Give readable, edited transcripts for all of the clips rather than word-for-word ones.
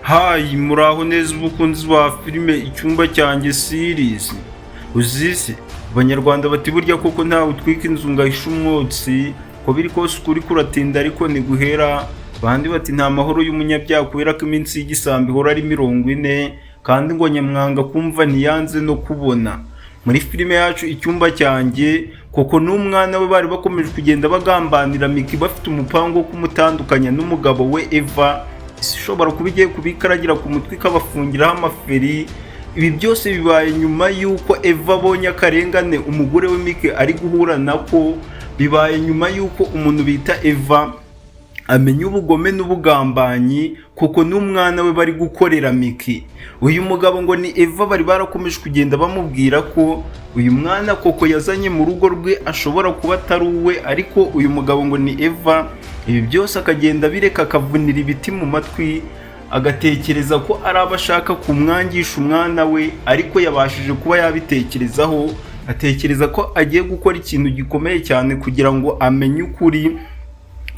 Hayi muraho neza ubukunzi ba filime icyumba cyanjye series. Uzise abanyarwanda bati burya koko ntawe utwika inzu ngahisha umwotsi, ko biri kose ukuri kuratinda ariko niguhera. Bandi bati nta mahoro y'umunyabyaha kubera ko iminsi y'igisambi ihora ari 40, kandi ngo nyamwanga kumva ntiyanze no kubona. Muri filime yacu icyumba cyanjye koko n'umwana we bari bakomeje kugenda bagambanira Miki bafite umupango wo kumutandukanya n'umugabo we Eva. Ishobora kuba igiye kubikaragira ku mutwe ikabafungiraho amaferi. Ibi byose bibaye nyuma y'uko Eva abonye akarengane umugore we Miki ari guhura nako. Bibaye nyuma y'uko umuntu bita Eva amenya ubugome n'ubugambanyi kuko n'umwana we bari gukorera Miki. Uyu mugabo ngo ni Eva bari barakomeje kugenda bamubwira ko uyu mwana koko yazanye mu rugo rwe ashobora kuba atari uwe, ariko uyu mugabo ngo ni Eva. Ibi byose akagenda bireka akavunira ibiti mu matwi, agatekereza ko ari abashaka kumwangisha umwana we, ariko yabashije kuba yabitekerezaho, atekereza ko agiye gukora ikintu gikomeye cyane kugira ngo amenye ukuri.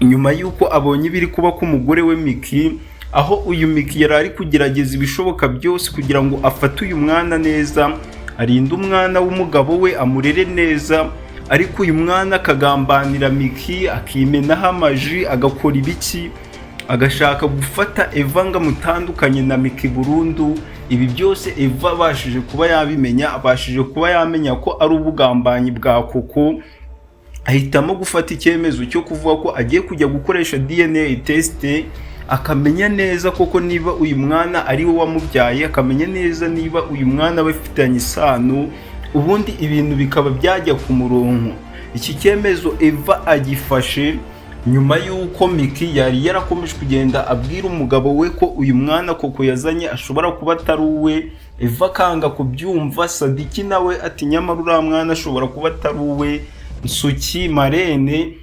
Nyuma y'uko abonye ibiri kuba ku mugore we Miki, aho uyu Miki yari ari kugerageza ibishoboka byose kugira ngo afate uyu mwana neza, arinde umwana w'umugabo we amurere neza, ariko uyu mwana akagambanira Miki, akimenaho amaji, agakora ibiki, agashaka gufata Eva ngo amutandukanye na Miki burundu. Ibi byose Eva abashije kuba yabimenya, abashije kuba yamenya ko ari ubugambanyi bwa koko, ahitamo gufata icyemezo cyo kuvuga ko agiye kujya gukoresha DNA test, akamenya neza koko niba uyu mwana ari we wamubyaye, akamenya neza niba uyu mwana bafitanye isano, ubundi ibintu bikaba byajya ku murongo. Iki cyemezo Eva agifashe nyuma y'uko Miki yari yarakomeje kugenda abwira umugabo we ko uyu mwana koko yazanye ashobora kuba atari uwe. Eva akanga kubyumva. Sadiki nawe ati nyamara uriya mwana ashobora kuba atari uwe. Suki, Marene,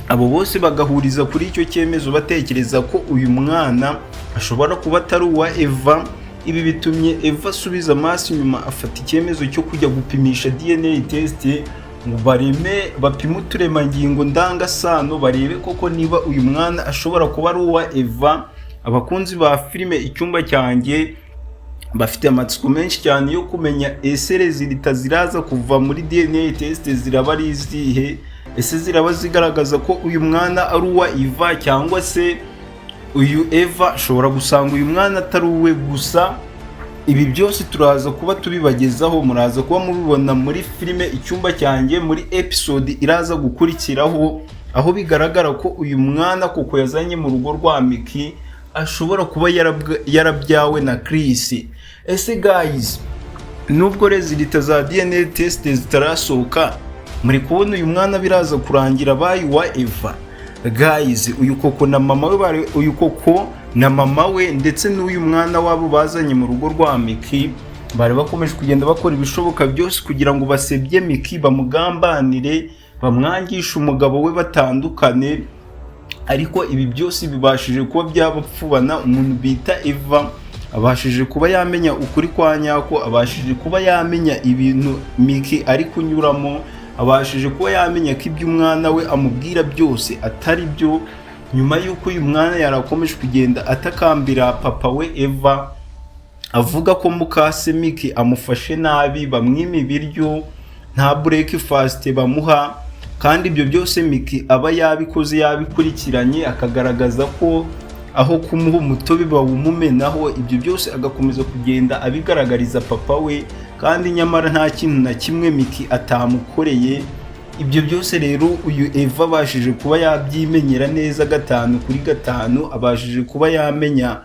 abo bose bagahuriza kuri icyo cyemezo batekereza ko uyu mwana ashobora kuba atari uwa Eva. Ibi bitumye Eva asubiza amaso inyuma, afata icyemezo cyo kujya gupimisha DNA test ngo bapime uturemangingo ndangasano barebe koko niba uyu mwana ashobora kuba ari uwa Eva. Abakunzi ba filime icyumba cyanjye bafite amatsiko menshi cyane yo kumenya ese resulta ziraza kuva muri DNA test ziraba ari izihe. Ese ziraba zigaragaza ko uyu mwana ari uwa Eva, cyangwa se uyu Eva ashobora gusanga uyu mwana atari uwe gusa. Ibi byose turaza kuba tubibagezaho, muraza kuba mubibona muri filime icyumba cyanjye muri episode iraza gukurikiraho, aho bigaragara ko uyu mwana koko yazanye mu rugo rwa Miki ashobora kuba yarabyawe na Chris. Ese guys, nubwo resulta za DNA test zitarasohoka, muri kubona uyu mwana biraza kurangira bayi wa Eva. Guys, uyu koko na mama we ndetse n'uyu mwana wabo bazanye mu rugo rwa Miki bari bakomeje kugenda bakora ibishoboka byose kugira ngo basebye Miki, bamugambanire, bamwangisha umugabo we batandukane, ariko ibi byose bibashije kuba byabapfubana. Umuntu bita Eva abashije kuba yamenya ukuri kwa nyako, abashije kuba yamenya ibintu Miki ari kunyuramo, abashije kuba yamenya ko ibyo umwana we amubwira byose atari byo. Nyuma y'uko uyu mwana yarakomeje kugenda atakambira papa we Eva, avuga ko mukase Miki amufashe nabi, bamwima ibiryo, nta breakfast bamuha, kandi ibyo byose Miki aba yabikoze yabikurikiranye, akagaragaza ko aho kumuha umutobe bawumumenaho. Ibyo byose agakomeza kugenda abigaragariza papa we, kandi nyamara nta kintu na kimwe Miki atamukoreye. Ibyo byose rero uyu Eva abashije kuba yabyimenyera neza 5 kuri 5, abashije kuba yamenya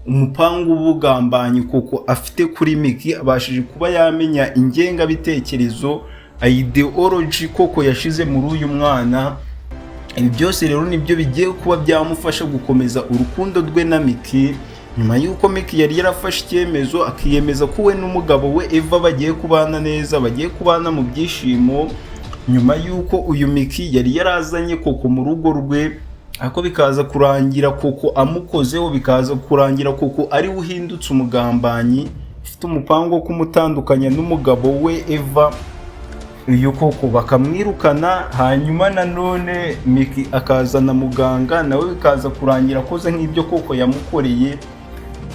umupango w'ubugambanyi koko afite kuri Miki, abashije kuba yamenya ingengabitekerezo, ideology koko yashize muri uyu mwana. Ibi byose rero nibyo bigiye kuba byamufasha gukomeza urukundo rwe na Miki, nyuma y'uko Miki yari yarafashe icyemezo akiyemeza ko we n'umugabo we Eva bagiye kubana neza, bagiye kubana mu byishimo, nyuma y'uko uyu Miki yari yarazanye Koko mu rugo rwe, ariko bikaza kurangira Koko amukozeho, bikaza kurangira Koko ari we uhindutse umugambanyi, ufite umupango wo kumutandukanya n'umugabo we Eva. Uyu Koko bakamwirukana, hanyuma nanone Miki akazana muganga, nawe bikaza kurangira akoze nk'ibyo Koko yamukoreye.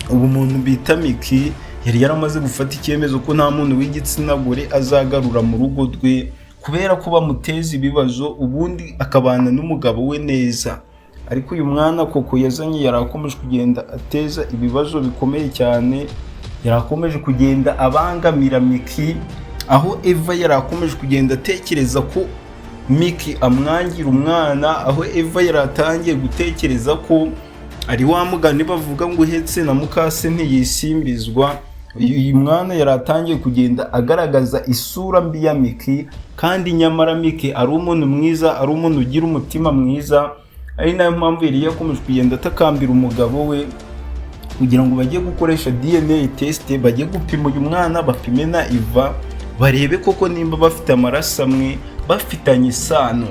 Ubu muntu bita Miki yari yaramaze gufata icyemezo ko nta muntu w'igitsina gore azagarura mu rugo rwe, kubera ko bamuteza ibibazo, ubundi akabana n'umugabo we neza. Ariko uyu mwana Koko yazanye yari akomeje kugenda ateza ibibazo bikomeye cyane, yari akomeje kugenda abangamira Miki, aho Eva yari akomeje kugenda atekereza ko Miki amwangira umwana, aho Eva yari atangiye gutekereza ko ari wa mugani bavuga ngo uhetse na mukase ntiyisimbizwa. Uyu mwana yari atangiye kugenda agaragaza isura mbi ya Miki, kandi nyamara Miki ari umuntu mwiza, ari umuntu ugira umutima mwiza. Ari nayo mpamvu yari yakomeje kugenda atakambira umugabo we kugira ngo bajye gukoresha DNA test, bajye gupima uyu mwana, bapime na Eva, barebe koko nimba bafite amaraso amwe, bafitanye isano.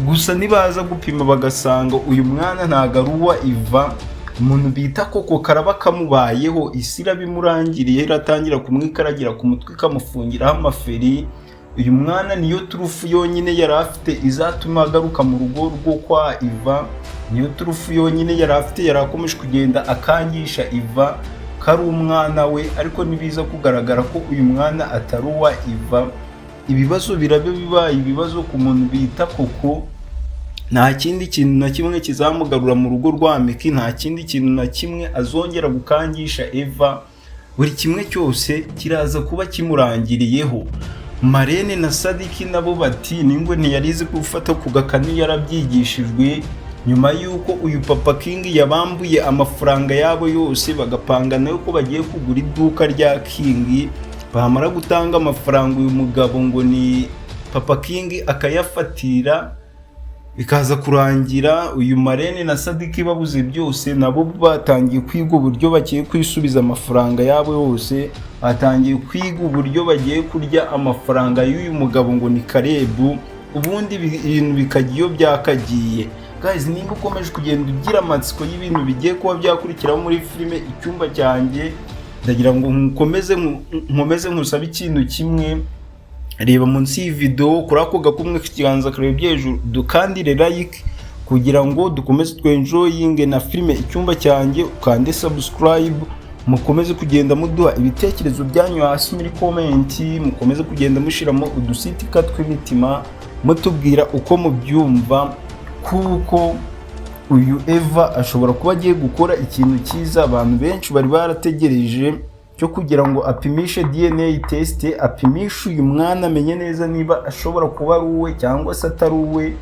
Gusa nibaza gupima bagasanga uyu mwana ntago ari uwa Eva, umuntu bita Koko karaba kamubayeho, isi irabimurangiriye, iratangira kumwikaragira ku mutwe, ikamufungiraho amaferi. Uyu mwana niyo turufu yonyine yari afite izatuma agaruka mu rugo rwo kwa Eva, niyo turufu yonyine yari afite, yari akomeje kugenda akangisha Eva kari umwana we. Ariko nibiza kugaragara ko uyu mwana atari uwa Eva, ibibazo birabe bibaye ibibazo ku muntu bita Koko. Nta kindi kintu na kimwe kizamugarura mu rugo rwa Miki, nta kindi kintu na kimwe azongera gukangisha Eva, buri kimwe cyose kiraza kuba kimurangiriyeho. Marene na Sadiki nabo bati ningwe ntiyarizi gufata ku gakanu, yarabyigishijwe. Nyuma y'uko uyu Papa King yabambuye amafaranga yabo yose, bagapanga nayo ko bagiye kugura iduka rya King, bamara gutanga amafaranga uyu mugabo ngo ni Papa King akayafatira, bikaza kurangira uyu Marene na Sadiki babuze byose. Nabo batangiye kwiga uburyo bagiye kwisubiza amafaranga yabo yose, batangiye kwiga uburyo bagiye kurya amafaranga y'uyu mugabo ngo ni Karebu, ubundi ibintu bikagiyo byakagiye. Guys, nimba ukomeje kugenda ugira amatsiko y'ibintu bigiye kuba byakurikiraho muri filime Icyumba cyanjye, ndagira ngo nkomeze nkusabe ikintu kimwe. Reba munsi iyi video kuri ako gakumwe k'ikiganza karebye hejuru, dukandire like kugira ngo dukomeze twenjoyinge na filime Icyumba cyanjye, ukande subscribe, mukomeze kugenda muduha ibitekerezo byanyu hasi muri comment, mukomeze kugenda mushiramo udusitika tw'imitima mutubwira uko mubyumva, kuko uyu Eva ashobora kuba agiye gukora ikintu cyiza abantu benshi bari barategereje, cyo kugira ngo apimishe DNA test, apimishe uyu mwana amenye neza niba ashobora kuba ari uwe cyangwa se atari uwe,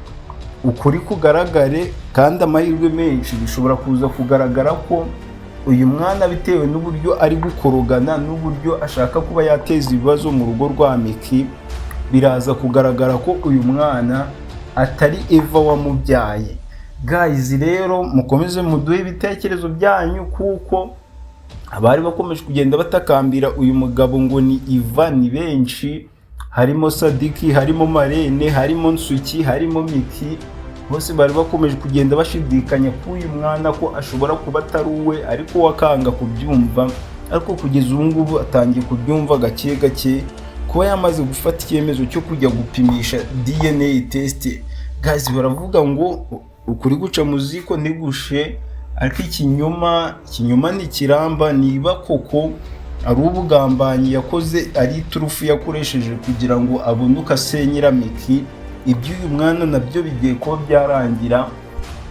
ukuri kugaragare. Kandi amahirwe menshi bishobora kuza kugaragara ko uyu mwana bitewe n'uburyo ari gukorogana, n'uburyo ashaka kuba yateza ibibazo mu rugo rwa Miki, biraza kugaragara ko uyu mwana atari Eva wamubyaye. Guys, rero mukomeze muduhe ibitekerezo byanyu, kuko abari bakomeje kugenda batakambira uyu mugabo ngo ni Eva ni benshi, harimo Sadiki, harimo Marene, harimo Nsuki, harimo Miki. Bose bari bakomeje kugenda bashidikanya ko uyu mwana ko ashobora kuba atari uwe, ariko wakanga kubyumva. Ariko kugeza ubu ngubu atangiye kubyumva gake gake, kuba yamaze gufata icyemezo cyo kujya gupimisha DNA test. Guys, baravuga ngo ukuri guca mu ziko ntigushe, ariko ikinyoma ntikiramba. Niba Koko ari ubugambanyi yakoze, ari turufu yakoresheje kugira ngo abone uko asenyera Miki, iby'uyu mwana nabyo bigiye kuba byarangira,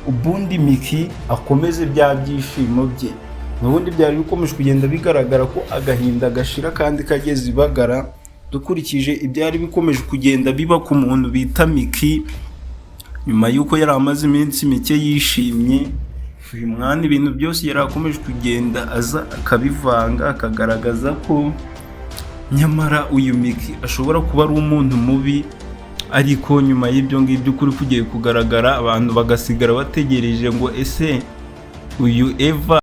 ubundi Miki akomeze bya byishimo bye. Ubundi byari bikomeje kugenda bigaragara ko agahinda gashira kandi kageze ibagara, dukurikije ibyari bikomeje kugenda biba ku muntu bita Miki. Nyuma y'uko yari amaze iminsi mike yishimye, uyu mwana ibintu byose yari akomeje kugenda aza akabivanga, akagaragaza ko nyamara uyu Miki ashobora kuba ari umuntu mubi, ariko nyuma y'ibyo ngibyo ukuri kugiye kugaragara, abantu bagasigara bategereje ngo ese uyu Eva